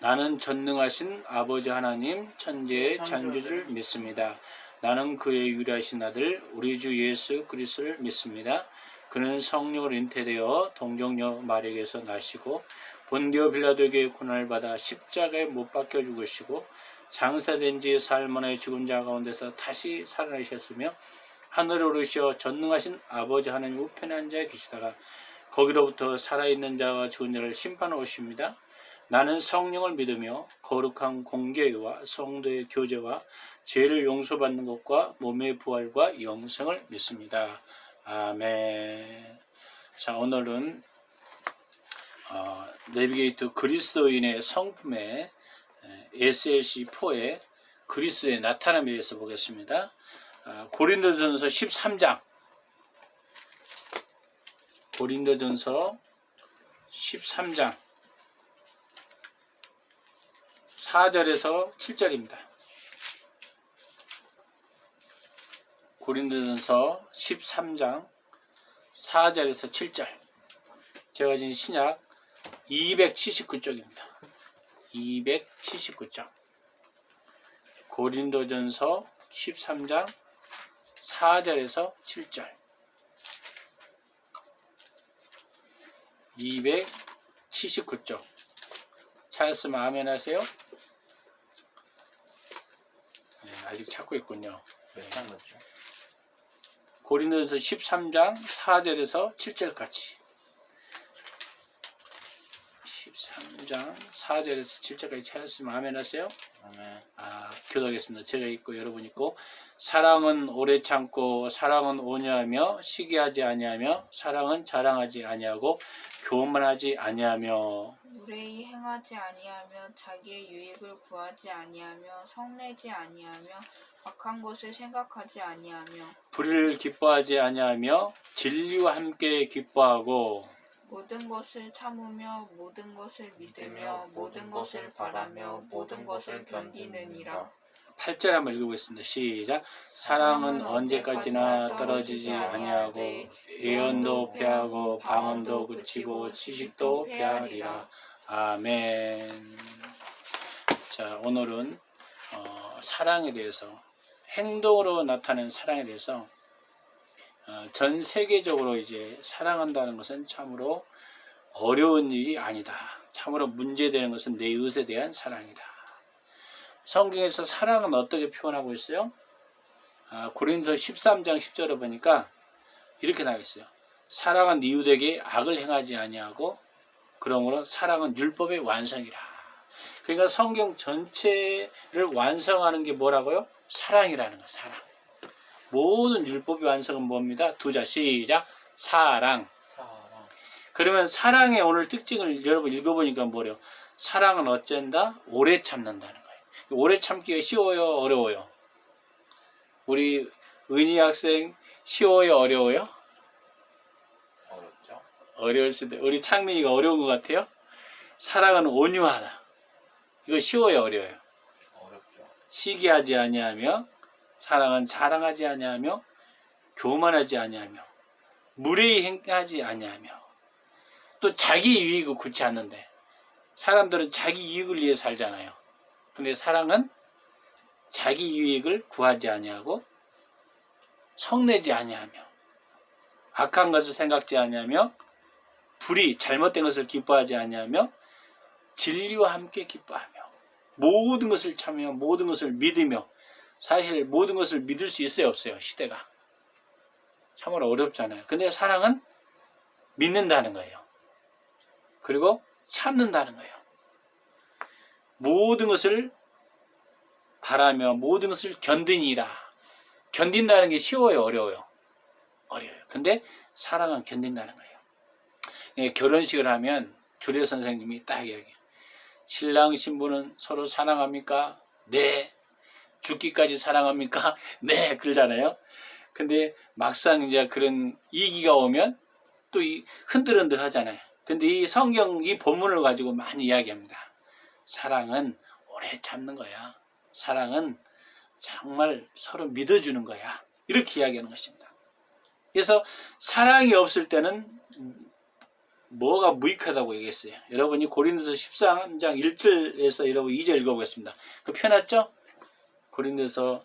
나는 전능하신 아버지 하나님 천지의 창조주를 믿습니다. 나는 그의 유일하신 아들 우리 주 예수 그리스도를 믿습니다. 그는 성령으로 잉태되어 동정녀 마리아에게서 나시고 본디오 빌라도에게 고난을 받아 십자가에 못 박혀 죽으시고 장사된 지 사흘 만에 죽은 자 가운데서 다시 살아나셨으며 하늘에 오르시어 전능하신 아버지 하나님 우편에 앉아 계시다가 거기로부터 살아있는 자와 죽은 자를 심판하러 오십니다. 나는 성령을 믿으며 거룩한 공개와 성도의 교제와 죄를 용서받는 것과 몸의 부활과 영생을 믿습니다. 아멘. 자, 오늘은 내비게이터 그리스도인의 성품의 SLC4의 그리스도의 나타남에 대해서 보겠습니다. 고린도전서 13장 고린도전서 13장 4절에서 7절입니다. 고린도전서 13장 4절에서 7절. 제가 지금 신약 279쪽입니다. 279쪽. 고린도전서 13장 4절에서 7절. 279쪽. 찾았으면 아멘 하세요. 네, 아직 찾고 있군요. 네. 고린도전서 13장 4절에서 7절까지. 13장 4절에서 7절까지 찾았으면 아멘 하세요. 아멘. 교도하겠습니다. 제가 있고 여러분 있고. 사랑은 오래 참고 사랑은 온유하며 시기하지 아니하며 사랑은 자랑하지 아니하고 교만하지 아니하며 무례히 행하지 아니하며 자기의 유익을 구하지 아니하며 성내지 아니하며 악한 것을 생각하지 아니하며 불의를 기뻐하지 아니하며 진리와 함께 기뻐하고 모든 것을 참으며 모든 것을 믿으며 모든 것을 바라며 모든 것을 견디느니라. 8절 한번 읽어보겠습니다. 시작. 사랑은 언제까지나 떨어지지 아니하고 예언도 패하고 방언도 그치고 지식도 패하리라. 아멘. 자, 오늘은 사랑에 대해서, 행동으로 나타낸 사랑에 대해서 전 세계적으로 이제 사랑한다는 것은 참으로 어려운 일이 아니다. 참으로 문제되는 것은 내 이웃에 대한 사랑이다. 성경에서 사랑은 어떻게 표현하고 있어요? 고린도서 13장 10절에 보니까 이렇게 나와 있어요. 사랑은 이웃에게 악을 행하지 아니하고 그러므로 사랑은 율법의 완성이라. 그러니까 성경 전체를 완성하는 게 뭐라고요? 사랑이라는 거예요. 사랑. 모든 율법의 완성은 뭡니다? 두 자 시작. 사랑. 그러면 사랑의 오늘 특징을 여러분 읽어보니까 뭐래요? 사랑은 어쩐다? 오래 참는다는 거예요. 오래 참기가 쉬워요? 어려워요? 우리 은희 학생 쉬워요? 어려워요? 어렵죠? 어려울 수도. 우리 창민이가 어려운 것 같아요? 사랑은 온유하다. 이거 쉬워요? 어려워요? 어렵죠. 시기하지 아니하며 사랑은 자랑하지 아니하며 교만하지 아니하며 무례히 행하지 아니하며 또 자기 유익을 구치 않는데 사람들은 자기 이익을 위해 살잖아요. 근데 사랑은 자기 유익을 구하지 아니하고 성내지 아니하며 악한 것을 생각지 아니하며 불의 잘못된 것을 기뻐하지 아니하며 진리와 함께 기뻐하며 모든 것을 참으며 모든 것을 믿으며. 사실 모든 것을 믿을 수 있어요 없어요? 시대가 참으로 어렵잖아요. 근데 사랑은 믿는다는 거예요. 그리고 참는다는 거예요. 모든 것을 바라며 모든 것을 견디니라. 견딘다는 게 쉬워요? 어려워요? 어려워요. 근데 사랑은 견딘다는 거예요. 결혼식을 하면 주례 선생님이 딱 이야기해요. 신랑 신부는 서로 사랑합니까? 네. 죽기까지 사랑합니까? 네. 그러잖아요. 근데 막상 이제 그런 이기가 오면 또 흔들흔들 하잖아요. 근데 이 성경 이 본문을 가지고 많이 이야기합니다. 사랑은 오래 참는 거야. 사랑은 정말 서로 믿어주는 거야. 이렇게 이야기하는 것입니다. 그래서 사랑이 없을 때는 뭐가 무익하다고 얘기했어요. 여러분이 고린도서 13장 1절에서 여러분 2절 읽어보겠습니다. 그 펴놨죠? 고린도서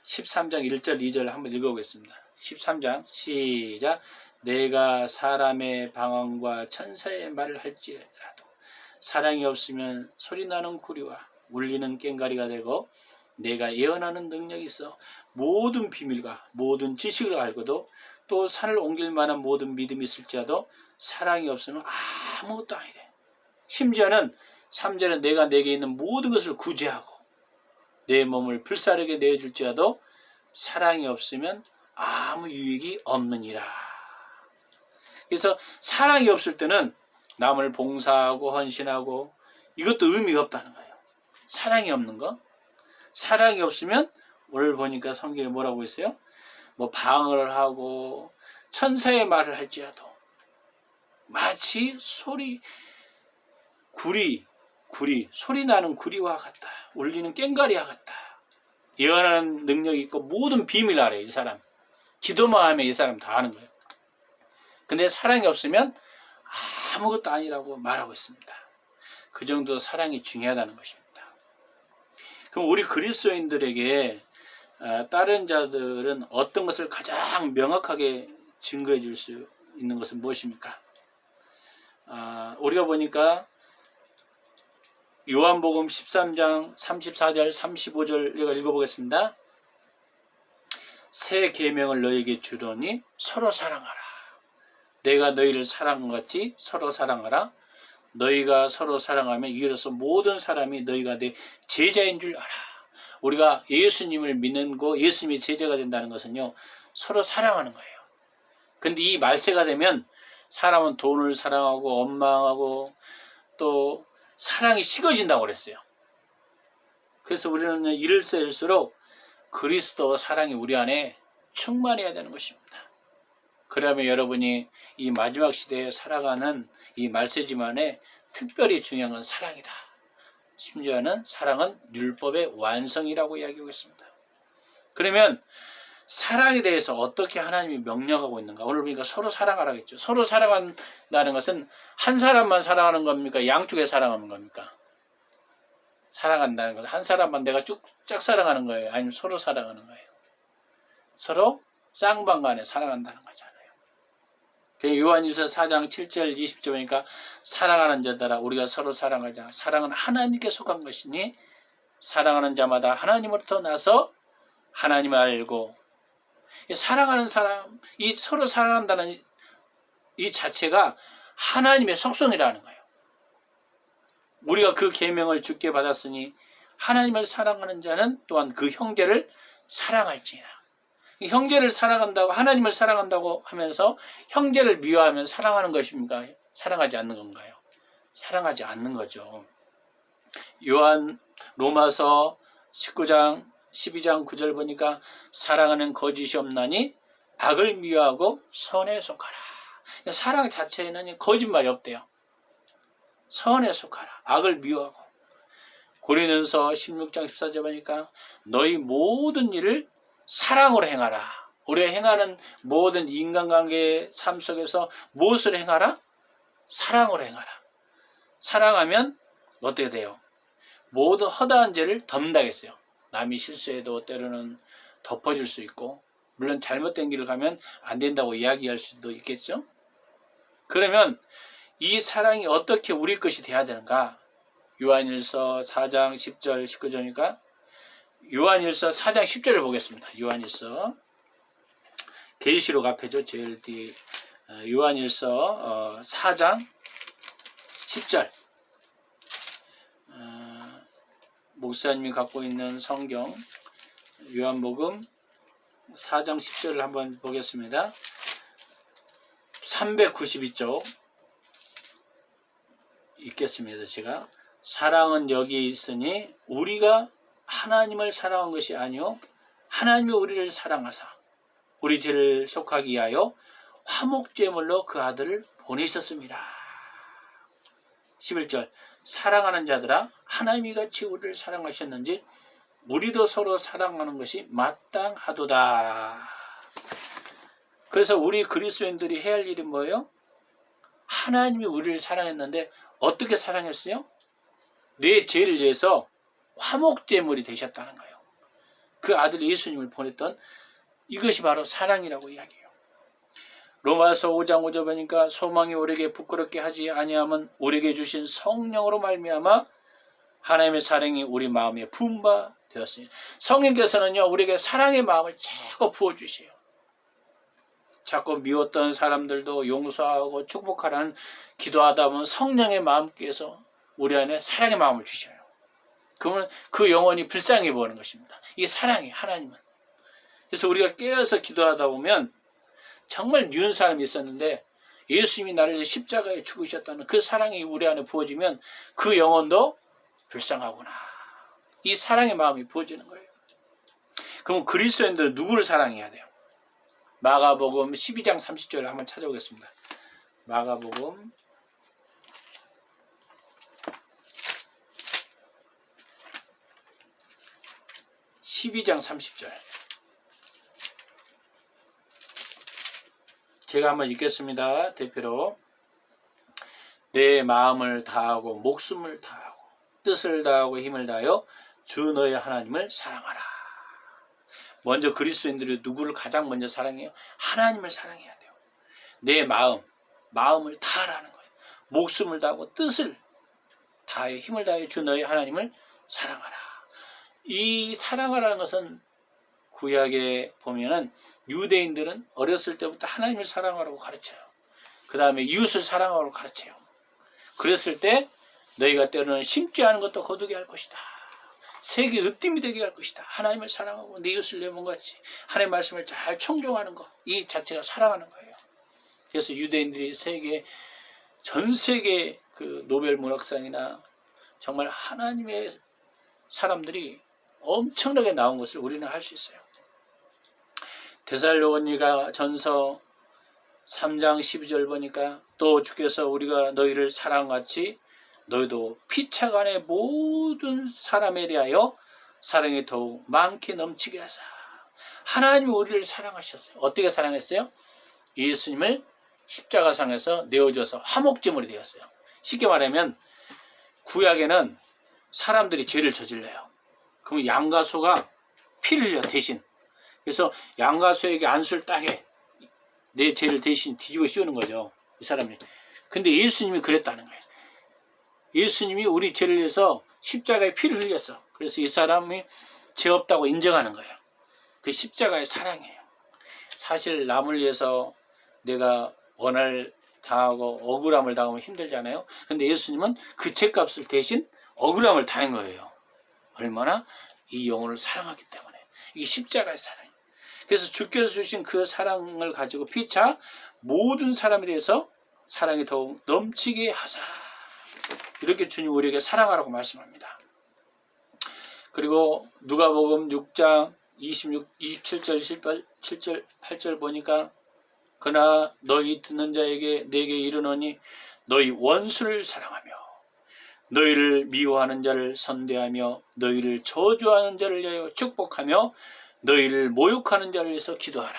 13장 1절 2절 한번 읽어보겠습니다. 13장 시작. 내가 사람의 방언과 천사의 말을 할지라도 사랑이 없으면 소리나는 구리와 울리는 꽹과리가 되고, 내가 예언하는 능력이 있어 모든 비밀과 모든 지식을 알고도 또 산을 옮길 만한 모든 믿음이 있을지라도 사랑이 없으면 아무것도 아니래. 심지어는 3절은 내가 내게 있는 모든 것을 구제하고 내 몸을 불사르게 내어줄지라도 사랑이 없으면 아무 유익이 없느니라. 그래서 사랑이 없을 때는 남을 봉사하고 헌신하고 이것도 의미가 없다는 거예요. 사랑이 없는 거. 사랑이 없으면 오늘 보니까 성경에 뭐라고 있어요? 뭐 방언을 하고 천사의 말을 할지라도 마치 소리 나는 구리와 같다. 울리는 꽹과리와 같다. 예언하는 능력이 있고 모든 비밀을 알아요. 이 사람. 기도만 하면 이 사람 다 아는 거예요. 근데 사랑이 없으면 아무것도 아니라고 말하고 있습니다. 그 정도 사랑이 중요하다는 것입니다. 그럼 우리 그리스도인들에게 다른 자들은 어떤 것을 가장 명확하게 증거해 줄 수 있는 것은 무엇입니까? 우리가 보니까 요한복음 13장 34절 35절 내가 읽어보겠습니다. 새 계명을 너희에게 주노니 서로 사랑하라. 내가 너희를 사랑한 것 같이 서로 사랑하라. 너희가 서로 사랑하면 이로써 모든 사람이 너희가 내 제자인 줄 알아. 우리가 예수님을 믿는 거, 예수님이 제자가 된다는 것은요, 서로 사랑하는 거예요. 근데 이 말세가 되면 사람은 돈을 사랑하고 원망하고 또 사랑이 식어진다고 그랬어요. 그래서 우리는 이럴수록 그리스도 사랑이 우리 안에 충만해야 되는 것입니다. 그러면 여러분이 이 마지막 시대에 살아가는 이 말세지만에 특별히 중요한 건 사랑이다. 심지어는 사랑은 율법의 완성이라고 이야기하고 있습니다. 그러면 사랑에 대해서 어떻게 하나님이 명령하고 있는가? 오늘 보니까 서로 사랑하라겠죠. 서로 사랑한다는 것은 한 사람만 사랑하는 겁니까? 양쪽에 사랑하는 겁니까? 사랑한다는 것은 한 사람만 내가 쫙 사랑하는 거예요? 아니면 서로 사랑하는 거예요? 서로 쌍방간에 사랑한다는 거잖아요. 요한일서 4장 7절 20절 보니까 사랑하는 자들아 우리가 서로 사랑하자. 사랑은 하나님께 속한 것이니 사랑하는 자마다 하나님으로부터 나서 하나님을 알고, 사랑하는 사람, 이 서로 사랑한다는 이 자체가 하나님의 속성이라는 거예요. 우리가 그 계명을 주께 받았으니 하나님을 사랑하는 자는 또한 그 형제를 사랑할지니라. 형제를 사랑한다고, 하나님을 사랑한다고 하면서 형제를 미워하면 사랑하는 것입니까? 사랑하지 않는 건가요? 사랑하지 않는 거죠. 로마서 19장 12장 9절 보니까 사랑하는 거짓이 없나니 악을 미워하고 선에 속하라. 사랑 자체에는 거짓말이 없대요. 선에 속하라. 악을 미워하고. 고린도서 16장 14절 보니까 너희 모든 일을 사랑으로 행하라. 우리가 행하는 모든 인간관계의 삶 속에서 무엇을 행하라? 사랑으로 행하라. 사랑하면 어떻게 돼요? 모든 허다한 죄를 덮는다겠어요. 남이 실수해도 때로는 덮어줄 수 있고, 물론 잘못된 길을 가면 안 된다고 이야기할 수도 있겠죠. 그러면 이 사랑이 어떻게 우리 것이 돼야 되는가? 요한일서 4장 10절 19절이니까 요한일서 4장 10절을 보겠습니다. 요한일서 계시록 앞에죠. 제일 뒤 요한일서 4장 10절 목사님이 갖고 있는 성경 요한복음 4장 10절을 한번 보겠습니다. 392쪽 읽겠습니다. 제가 사랑은 여기 있으니 우리가 하나님을 사랑한 것이 아니요 하나님이 우리를 사랑하사 우리 죄를 속하기 위하여 화목제물로 그 아들을 보내셨습니다. 11절 사랑하는 자들아 하나님이 같이 우리를 사랑하셨는지 우리도 서로 사랑하는 것이 마땅하도다. 그래서 우리 그리스도인들이 해야 할 일이 뭐예요? 하나님이 우리를 사랑했는데 어떻게 사랑했어요? 내 죄를 위해서 화목제물이 되셨다는 거예요. 그 아들 예수님을 보냈던 이것이 바로 사랑이라고 이야기해요. 로마서 5장 5절 보니까 소망이 우리에게 부끄럽게 하지 아니하면 우리에게 주신 성령으로 말미암아 하나님의 사랑이 우리 마음에 부은 바 되었으니, 성령께서는요 우리에게 사랑의 마음을 자꾸 부어주세요. 자꾸 미웠던 사람들도 용서하고 축복하라는 기도하다 보면 성령의 마음께서 우리 안에 사랑의 마음을 주셔요. 그러면 그 영혼이 불쌍해 보이는 것입니다. 이게 사랑이에요, 하나님은. 그래서 우리가 깨어서 기도하다 보면 정말 미운 사람이 있었는데 예수님이 나를 십자가에 죽으셨다는 그 사랑이 우리 안에 부어지면 그 영혼도 불쌍하구나, 이 사랑의 마음이 부어지는 거예요. 그럼 그리스도인들은 누구를 사랑해야 돼요? 마가복음 12장 30절을 한번 찾아보겠습니다. 마가복음 12장 30절. 제가 한번 읽겠습니다. 대표로. 내 마음을 다하고 목숨을 다하고 뜻을 다하고 힘을 다하여 주 너의 하나님을 사랑하라. 먼저 그리스도인들이 누구를 가장 먼저 사랑해요? 하나님을 사랑해야 돼요. 내 마음을 다하라는 거예요. 목숨을 다하고 뜻을 다하여 힘을 다하여 주 너의 하나님을 사랑하라. 이 사랑하라는 것은 구약에 보면은 유대인들은 어렸을 때부터 하나님을 사랑하라고 가르쳐요. 그 다음에 이웃을 사랑하라고 가르쳐요. 그랬을 때 너희가 때로는 심지 않은 것도 거두게 할 것이다. 세계 으뜸이 되게 할 것이다. 하나님을 사랑하고 내 이웃을 내 몸같이 하나님의 말씀을 잘 청종하는 것, 이 자체가 사랑하는 거예요. 그래서 유대인들이 전 세계 그 노벨 문학상이나 정말 하나님의 사람들이 엄청나게 나온 것을 우리는 할 수 있어요. 데살로니가 전서 3장 12절 보니까 또 주께서 우리가 너희를 사랑같이 너희도 피차간의 모든 사람에 대하여 사랑이 더욱 많게 넘치게 하사. 하나님이 우리를 사랑하셨어요. 어떻게 사랑했어요? 예수님을 십자가상에서 내어줘서 화목제물이 되었어요. 쉽게 말하면 구약에는 사람들이 죄를 저질러요. 그러면 양과 소가 피를 흘려 대신. 그래서 양과 소에게 안수를 따게 내 죄를 대신 뒤집어 씌우는 거죠, 이 사람이. 근데 예수님이 그랬다는 거예요. 예수님이 우리 죄를 위해서 십자가에 피를 흘렸어. 그래서 이 사람이 죄 없다고 인정하는 거예요. 그 십자가의 사랑이에요. 사실 남을 위해서 내가 원할 당하고 억울함을 당하면 힘들잖아요. 근데 예수님은 그 죄값을 대신 억울함을 당한 거예요. 얼마나 이 영혼을 사랑하기 때문에. 이게 십자가의 사랑이에요. 그래서 주께서 주신 그 사랑을 가지고 피차 모든 사람에 대해서 사랑이 더욱 넘치게 하사. 이렇게 주님 우리에게 사랑하라고 말씀합니다. 그리고 누가복음 6장 27절 7절 8절 보니까 그러나 너희 듣는 자에게 내게 이르노니 너희 원수를 사랑하며 너희를 미워하는 자를 선대하며 너희를 저주하는 자를 위하여 축복하며 너희를 모욕하는 자를 위해서 기도하라.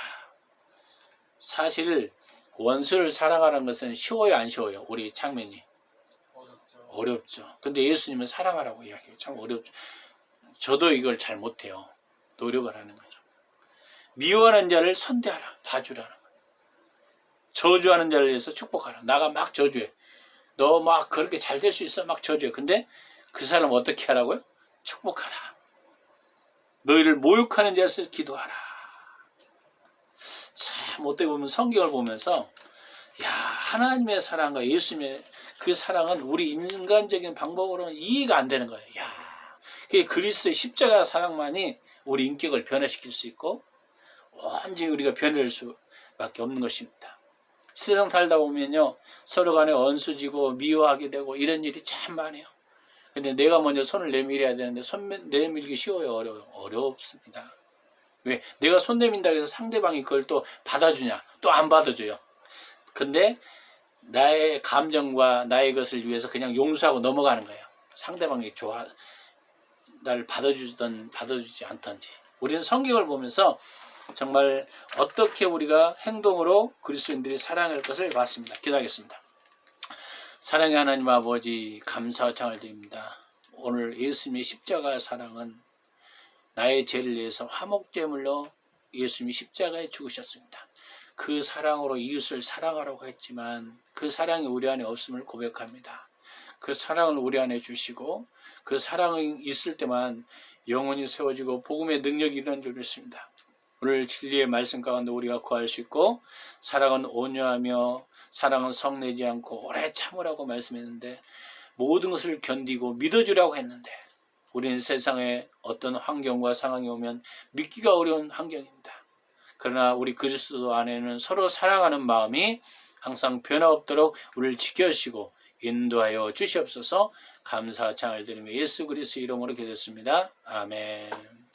사실 원수를 사랑하는 것은 쉬워요, 안 쉬워요? 우리 창면이 어렵죠. 근데 예수님은 사랑하라고 이야기해요. 참 어렵죠. 저도 이걸 잘 못해요. 노력을 하는 거죠. 미워하는 자를 선대하라, 봐주라는 거예요. 저주하는 자를 위해서 축복하라. 나가 막 저주해. 너 막 그렇게 잘 될 수 있어, 막 저주해. 근데 그 사람 어떻게 하라고요? 축복하라. 너희를 모욕하는 자에서 기도하라. 참 어떻게 보면 성경을 보면서 야, 하나님의 사랑과 예수님의 그 사랑은 우리 인간적인 방법으로는 이해가 안 되는 거예요. 야, 그게 그리스도의 십자가 사랑만이 우리 인격을 변화시킬 수 있고 완전히 우리가 변할 수밖에 없는 것입니다. 세상 살다 보면요, 서로 간에 언수지고 미워하게 되고 이런 일이 참 많아요. 근데 내가 먼저 손을 내밀어야 되는데 손 내밀기 쉬워요, 어려워요? 어렵습니다. 왜? 내가 손 내민다고 해서 상대방이 그걸 또 받아주냐? 또 안 받아줘요. 근데 나의 감정과 나의 것을 위해서 그냥 용서하고 넘어가는 거예요. 상대방이 나를 받아주든 받아주지 않던지. 우리는 성경을 보면서 정말 어떻게 우리가 행동으로 그리스도인들이 사랑할 것을 봤습니다. 기도하겠습니다. 사랑의 하나님 아버지 감사와 찬양을 드립니다. 오늘 예수님의 십자가 사랑은 나의 죄를 위해서 화목제물로 예수님이 십자가에 죽으셨습니다. 그 사랑으로 이웃을 사랑하라고 했지만 그 사랑이 우리 안에 없음을 고백합니다. 그 사랑을 우리 안에 주시고 그 사랑이 있을 때만 영혼이 세워지고 복음의 능력이 일어난 줄 믿습니다. 오늘 진리의 말씀 가운데 우리가 구할 수 있고 사랑은 온유하며 사랑은 성내지 않고 오래 참으라고 말씀했는데 모든 것을 견디고 믿어주라고 했는데 우리는 세상에 어떤 환경과 상황이 오면 믿기가 어려운 환경입니다. 그러나 우리 그리스도 안에는 서로 사랑하는 마음이 항상 변화없도록 우리를 지켜주시고 인도하여 주시옵소서. 감사 찬양을 드리며 예수 그리스도 이름으로 기도했습니다. 아멘.